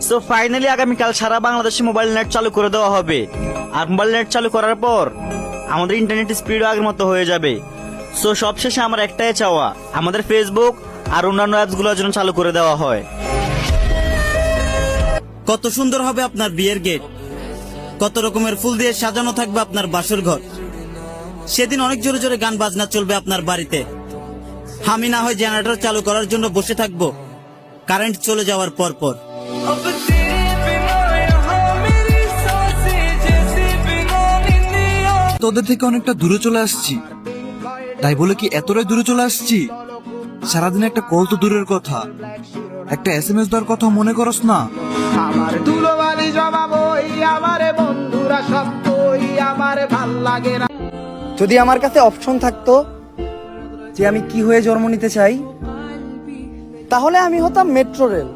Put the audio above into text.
So finally আগামীকাল সারা বাংলাদেশে mobile net চালু করে দেওয়া হবে। আর মোবাইল নেট চালু করার পর আমাদের ইন্টারনেট স্পিডও আগের মতো হয়ে যাবে। সো সবশেষে আমার একটাই চাওয়া, আমাদের ফেসবুক আর অন্যান্য অ্যাপসগুলো যেন চালু করে দেওয়া হয়। কত সুন্দর হবে আপনার বিয়ের গেট, কত রকমের ফুল দিয়ে সাজানো থাকবে আপনার বাসর ঘর। সেদিন অনেক জোরে জোরে গান বাজনা চলবে আপনার বাড়িতে। আমি না হয় জেনারেটর চালু করার জন্য বসে থাকবো কারেন্ট চলে যাওয়ার পর পর। তোদের থেকে অনেকটা দূরে চলে আসছি, তাই বলে কি এতটাই দূরে চলে আসছি? সারাদিন একটা কল তো দূরের কথা, একটা SMS দেওয়ার কথা মনে করস না? আমার দুলোবালি জমা বই, আমার বন্ধুরা সব কই, আমার ভাল লাগে না। যদি আমার কাছে অপশন থাকতো যে আমি কি হয়ে জন্ম নিতে চাই, তাহলে আমি হতাম মেট্রো রেল।